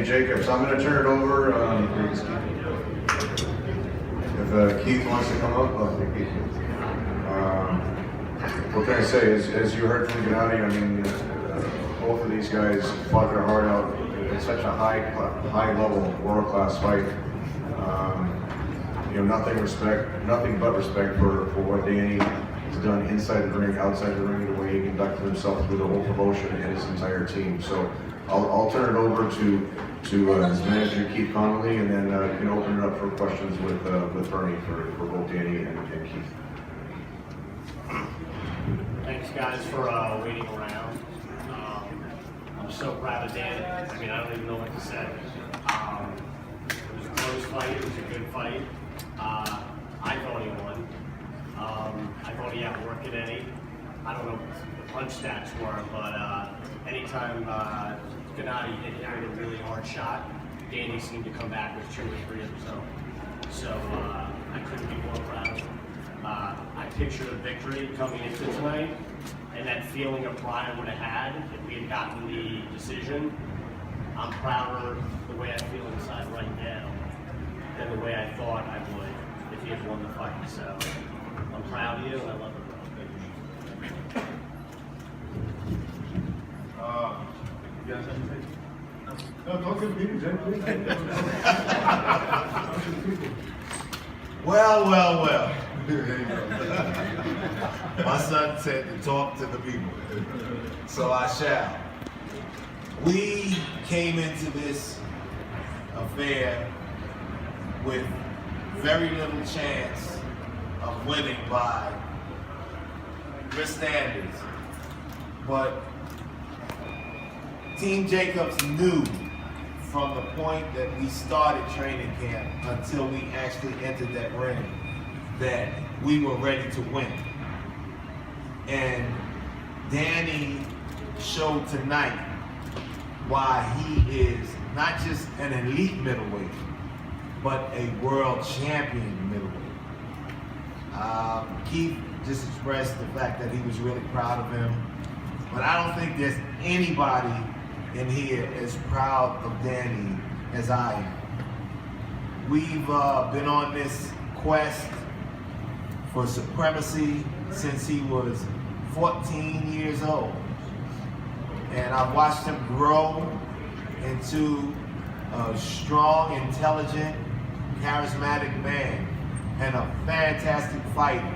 Jacobs. I'm going to turn it over. If Keith wants to come up, Keith. What can I say? As you heard from Gennady, I mean, both of these guys fought their heart out in such a high level, world-class fight. Nothing but respect for what Danny has done inside the ring, outside the ring, the way he conducted himself through the whole promotion and his entire team. So I'll turn it over to his manager Keith Connolly, and then you can open it up for questions with Bernie for both Danny and Keith. Thanks, guys, for waiting around. I'm so proud of Danny. I mean, I don't even know what to say. It was a close fight. It was a good fight. I thought he won. I thought he outworked Gennady. I don't know what the punch stats were, but anytime Gennady hit him with a really hard shot, Danny seemed to come back with 2 or 3 of his own. So I couldn't be more proud of him. I pictured a victory coming into tonight, and that feeling of pride I would have had if we had gotten the decision. I'm prouder the way I feel inside right now than the way I thought I would if he had won the fight. So I'm proud of you, and I love it. You guys have anything? No, talk to the people, Jay, please. Talk to the people. Well. My son said to talk to the people, so I shall. We came into this affair with very little chance of winning by your standards, but Team Jacobs knew from the point that we started training camp until we actually entered that ring that we were ready to win. And Danny showed tonight why he is not just an elite middleweight, but a world champion middleweight. Keith just expressed the fact that he was really proud of him, but I don't think there's anybody in here as proud of Danny as I am. We've been on this quest for supremacy since he was 14 years old. And I've watched him grow into a strong, intelligent, charismatic man and a fantastic fighter.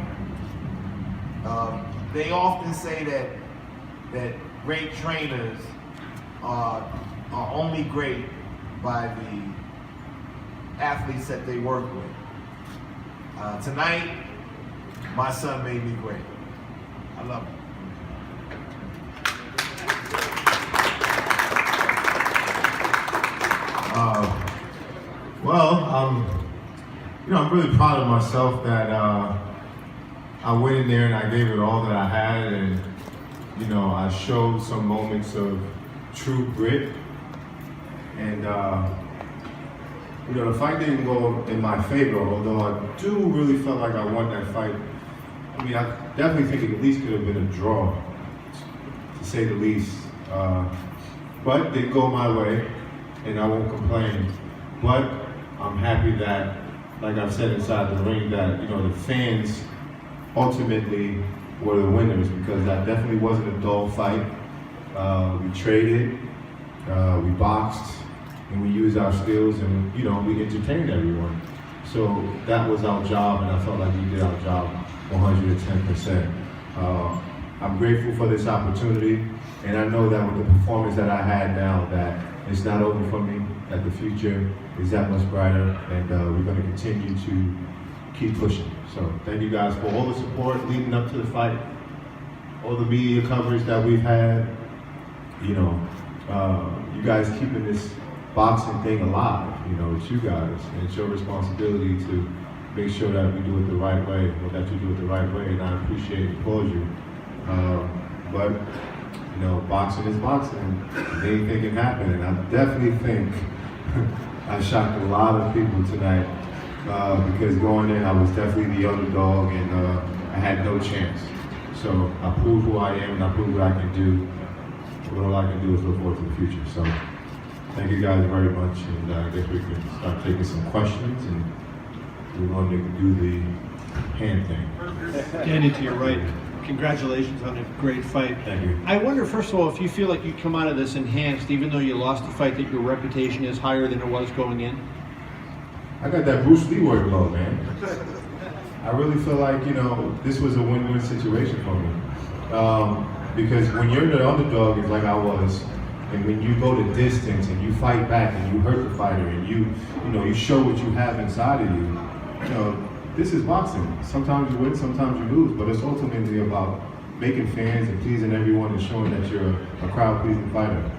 They often say that great trainers are only great by the athletes that they work with. Tonight, my son made me great. I love him. I'm really proud of myself that I went in there and I gave it all that I had, and I showed some moments of true grit, and the fight didn't go in my favor, although I do really felt like I won that fight. I mean, I definitely think it at least could have been a draw, to say the least. But it didn't go my way, and I won't complain. But I'm happy that, like I've said inside the ring, that the fans ultimately were the winners, because that definitely wasn't a dull fight. We traded, we boxed, and we used our skills, and we entertained everyone. So that was our job, and I felt like we did our job 110%. I'm grateful for this opportunity, and I know that with the performance that I had now, that it's not over for me, that the future is that much brighter, and we're going to continue to keep pushing. So thank you guys for all the support leading up to the fight, all the media coverage that we've had. You guys keeping this boxing thing alive. It's you guys, and it's your responsibility to make sure that we do it the right way, or that you do it the right way, and I appreciate and applaud you. But boxing is boxing, and anything can happen, and I definitely think I shocked a lot of people tonight, because going in, I was definitely the underdog, and I had no chance. So I proved who I am, and I proved what I can do. But all I can do is look forward to the future. So Thank you guys very much, and I guess we can start taking some questions, and we're going to do the hand thing. Danny, to your right, congratulations on a great fight. Thank you. I wonder, first of all, if you feel like you come out of this enhanced, even though you lost the fight, that your reputation is higher than it was going in? I got that Bruce Lee workload, man. I really feel like, this was a win-win situation for me. Because when you're the underdog, it's like I was, and when you go the distance and you fight back and you hurt the fighter and you show what you have inside of you, this is boxing. Sometimes you win, sometimes you lose, but it's ultimately about making fans and pleasing everyone and showing that you're a crowd-pleasing fighter.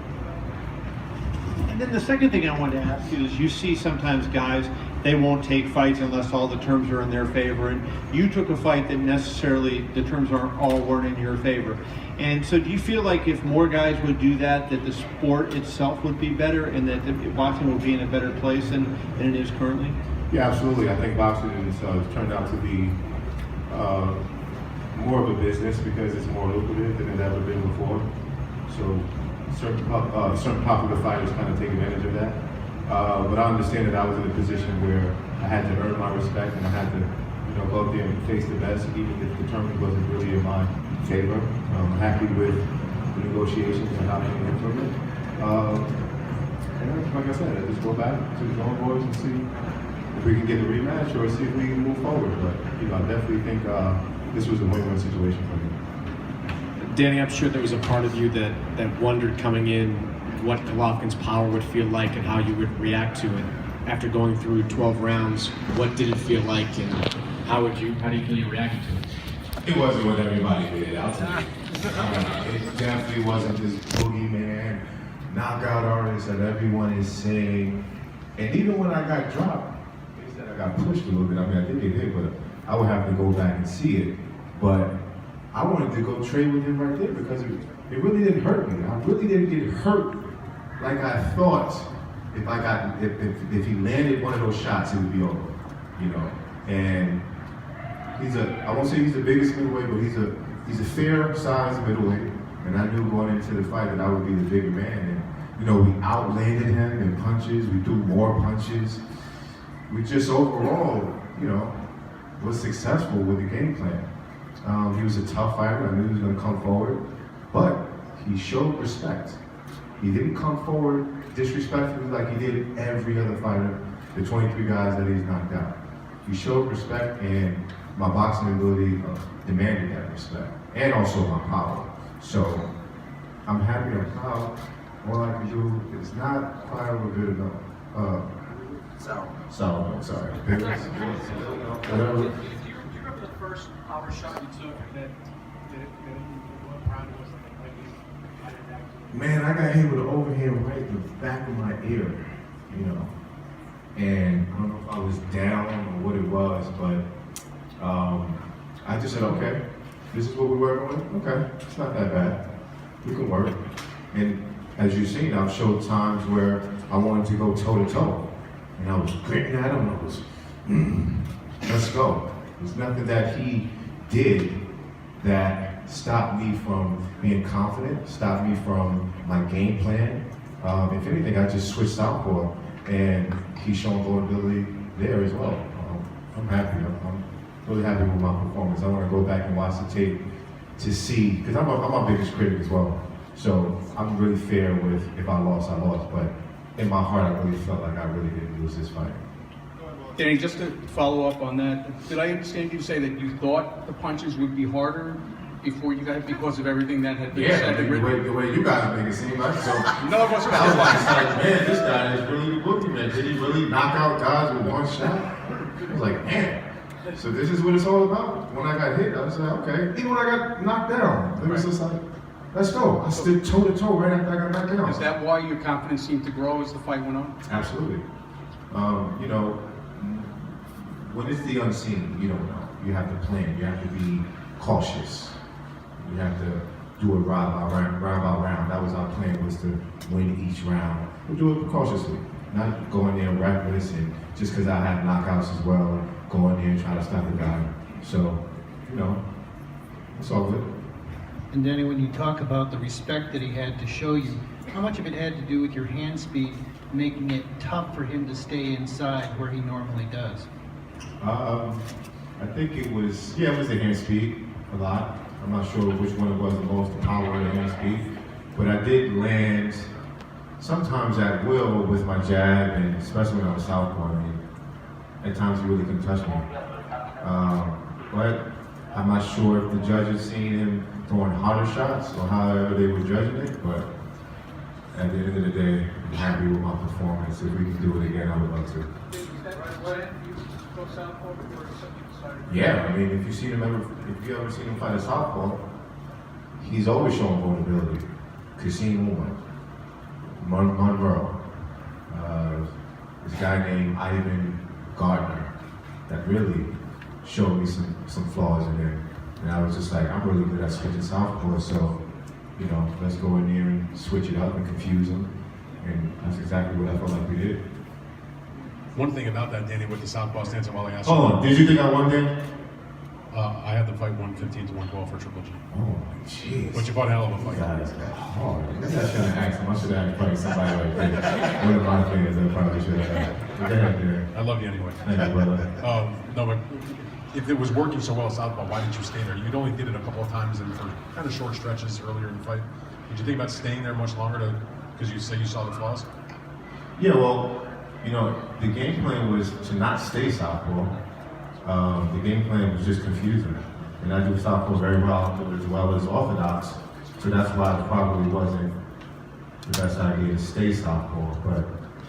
And then the second thing I wanted to ask you is, you see sometimes guys, they won't take fights unless all the terms are in their favor, and you took a fight that necessarily the terms weren't in your favor. And so do you feel like if more guys would do that, that the sport itself would be better and that boxing will be in a better place than it is currently? Yeah, absolutely. I think boxing has turned out to be more of a business because it's more lucrative than it's ever been before. So certain popular fighters kind of take advantage of that. But I understand that I was in a position where I had to earn my respect and I had to, go up there and face the best, even if the tournament wasn't really in my favor. I'm happy with the negotiations and how they went from it. And like I said, I just go back to the drawing boards and see if we can get a rematch or see if we can move forward. But I definitely think this was a win-win situation for me. Danny, I'm sure there was a part of you that wondered coming in what Golovkin's power would feel like and how you would react to it. After going through 12 rounds, what did it feel like, and how do you feel you reacted to it? It wasn't what everybody made it out to be. It definitely wasn't this boogeyman, knockout artist that everyone is saying. And even when I got dropped, they said I got pushed a little bit. I mean, I did get hit, but I would have to go back and see it. But I wanted to go trade with him right there because it really didn't hurt me. I really didn't get hurt like I thought. If he landed one of those shots, it would be over, And I won't say he's the biggest middleweight, but he's a fair-sized middleweight. And I knew going into the fight that I would be the bigger man. And we outlanded him in punches. We threw more punches. We just overall, was successful with the game plan. He was a tough fighter. I knew he was going to come forward, but he showed respect. He didn't come forward disrespectfully like he did every other fighter, the 23 guys that he's knocked out. He showed respect, and my boxing ability demanded that respect, and also my power. So I'm happy, I'm proud. All I can do is not fire over good enough. Sour, sorry. Whatever. Do you remember the first power shot you took what round was it? Man, I got hit with an overhand right in the back of my ear, And I don't know if I was down or what it was, but I just said, okay, this is what we're working with. Okay, it's not that bad. We can work. And as you've seen, I've showed times where I wanted to go toe to toe. And I was gritting at him, I was, let's go. There's nothing that he did that stopped me from being confident, stopped me from my game plan. If anything, I just switched southpaw, and he's shown vulnerability there as well. I'm happy. I'm really happy with my performance. I want to go back and watch the tape to see, because I'm my biggest critic as well. So I'm really fair with if I lost, I lost. But in my heart, I really felt like I really didn't lose this fight. Danny, just to follow up on that, did I understand you say that you thought the punches would be harder before you got it because of everything that had been said? The way you guys make it seem like so. No, it wasn't. I was like, man, this guy is really the boogeyman. Did he really knock out guys with one shot? I was like, man. So this is what it's all about. When I got hit, I was like, okay. Even when I got knocked down, it was just like, let's go. I stood toe to toe right after I got knocked down. Is that why your confidence seemed to grow as the fight went on? Absolutely. When it's the unseen, you don't know. You have to plan. You have to be cautious. You have to do it round by round. That was our plan, was to win each round. We'll do it cautiously, not go in there reckless and just because I had knockouts as well, go in there and try to stop the guy. So, it's all good. And Danny, when you talk about the respect that he had to show you, how much of it had to do with your hand speed making it tough for him to stay inside where he normally does? I think it was the hand speed a lot. I'm not sure which one it was the most, the power or the hand speed. But I did land sometimes at will with my jab, and especially when I was southpaw. I mean, at times he really couldn't touch me. But I'm not sure if the judges seen him throwing harder shots or however they were judging it. But at the end of the day, I'm happy with my performance. If we can do it again, I would love to. Yeah, I mean, if you ever seen him fight a southpaw, he's always showing vulnerability. Casino Monroe, this guy named Ivan Gardner, that really showed me some flaws in him. And I was just like, I'm really good at switching southpaw, so, you know, let's go in there and switch it up and confuse him. And that's exactly what I felt like we did. One thing about that, Danny, with the southpaw stance, while I asked Hold on, did you think I won then? I had to fight 115 to 112 for Triple G. Oh, jeez. But you fought a hell of a fight. Guys got hard. I guess I should have asked him. I should have asked somebody like that. One of my fans, I probably should have. Go ahead, Derek. I love you anyway. Thank you, brother. No, but if it was working so well at southpaw, why didn't you stay there? You'd only did it a couple of times and for kind of short stretches earlier in the fight. Did you think about staying there much longer because you say you saw the flaws? Yeah, well, you know, the game plan was to not stay southpaw. The game plan was just confusing. And I do southpaw very well as orthodox, so that's why it probably wasn't the best idea to stay southpaw. But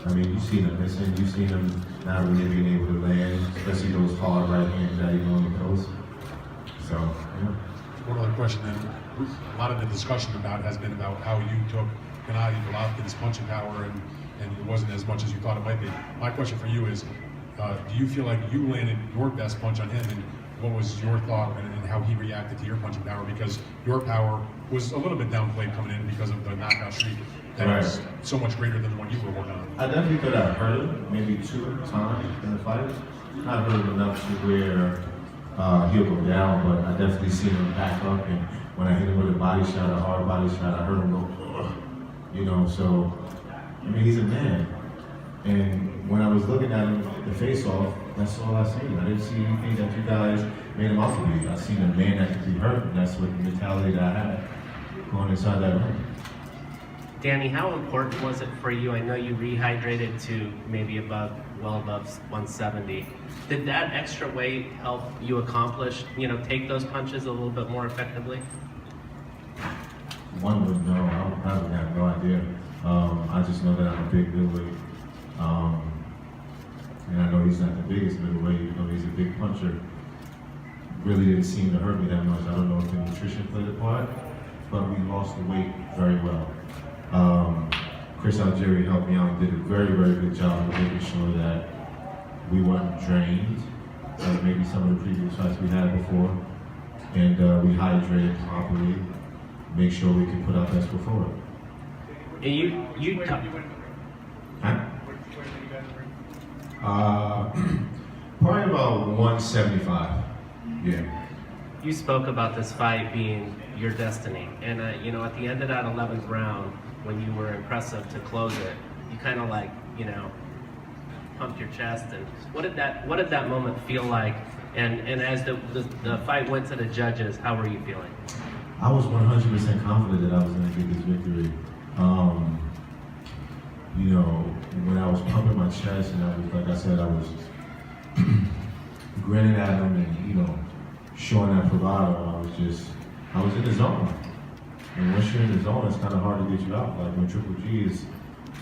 I mean, you've seen him missing, you've seen him not really being able to land, especially those hard right hands that he normally throws. So, yeah. One other question then. A lot of the discussion about has been about how you took Gennady Golovkin's punching power and it wasn't as much as you thought it might be. My question for you is, do you feel like you landed your best punch on him, and what was your thought and how he reacted to your punching power? Because your power was a little bit downplayed coming in because of the knockout streak that was so much greater than the one you were working on. I definitely thought I hurt him maybe 2 times in the fight. Not hurt him enough to where he'll go down, but I definitely seen him back up, and when I hit him with a body shot, a hard body shot, I heard him go, ugh. You know, so, I mean, he's a man. And when I was looking at him, the face-off, that's all I seen. I didn't see anything that you guys made him out to be. I seen a man that could be hurt, and that's what the mentality that I had going inside that ring. Danny, how important was it for you? I know you rehydrated to maybe well above 170. Did that extra weight help you accomplish, take those punches a little bit more effectively? One would know. I probably have no idea. I just know that I'm a big middleweight. And I know he's not the biggest middleweight, even though he's a big puncher. Really didn't seem to hurt me that much. I don't know if the nutrition played a part, but we lost the weight very well. Chris Algieri helped me out and did a very, very good job of making sure that we weren't drained, like maybe some of the previous fights we had before. And we hydrated properly, make sure we can put our best foot forward. Probably about 175. Yeah. You spoke about this fight being your destiny, and at the end of that 11th round, when you were impressive to close it, you kind of pumped your chest. And what did that moment feel like? And as the fight went to the judges, how were you feeling? I was 100% confident that I was going to get this victory. When I was pumping my chest, and I was, like I said, I was grinning at him and, showing that bravado, I was in the zone. And once you're in the zone, it's kind of hard to get you out. Like when Triple G is,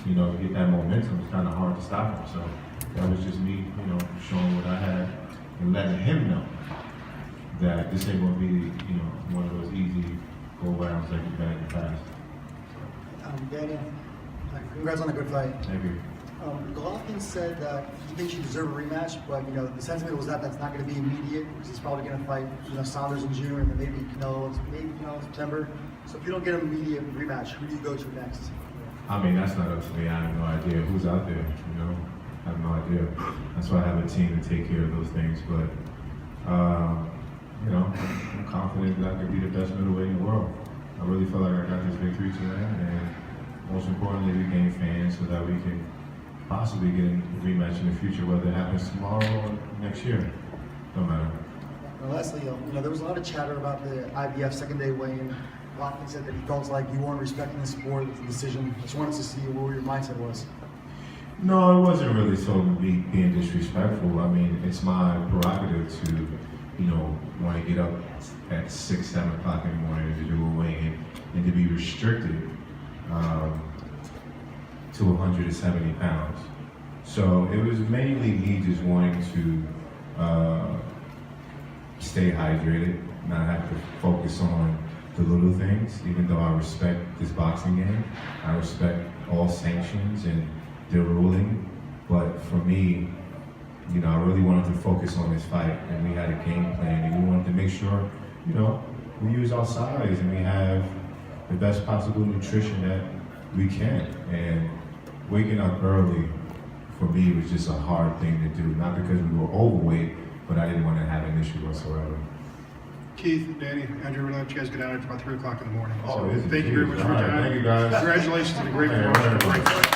you get that momentum, it's kind of hard to stop him. So that was just me, showing what I had and letting him know that this ain't gonna be, one of those easy go-rounds that you've had in the past. Danny, congrats on a good fight. Thank you. Golovkin said that he thinks you deserve a rematch, but the sentiment was that's not going to be immediate because he's probably going to fight Saunders in June and then maybe Canelo in September. So if you don't get an immediate rematch, who do you go to next? I mean, that's not up to me. I have no idea who's out there. I have no idea. That's why I have a team to take care of those things. But I'm confident that I could be the best middleweight in the world. I really feel like I got this victory tonight, and most importantly, we gained fans so that we can possibly getting a rematch in the future, whether it happens tomorrow or next year. No matter. And lastly, there was a lot of chatter about the IBF second day weigh-in. Golovkin said that he felt like you weren't respecting the sport with the decision. I just wanted to see where your mindset was. No, it wasn't really so me being disrespectful. I mean, it's my prerogative to, want to get up at 6, 7 o'clock in the morning to do a weigh-in and to be restricted to 170 pounds. So it was mainly me just wanting to stay hydrated, not have to focus on the little things, even though I respect this boxing game. I respect all sanctions and the ruling, but for me, I really wanted to focus on this fight, and we had a game plan, and we wanted to make sure, we use our size and we have the best possible nutrition that we can. And waking up early, for me, was just a hard thing to do, not because we were overweight, but I didn't want to have an issue whatsoever. Keith, Danny, Andrew, we're going to let you guys get out. It's about 3 o'clock in the morning. Oh, So is it? thank you very much for your All right, time. thank you, guys. Congratulations on a great Yeah, promotion. very much. Great fight.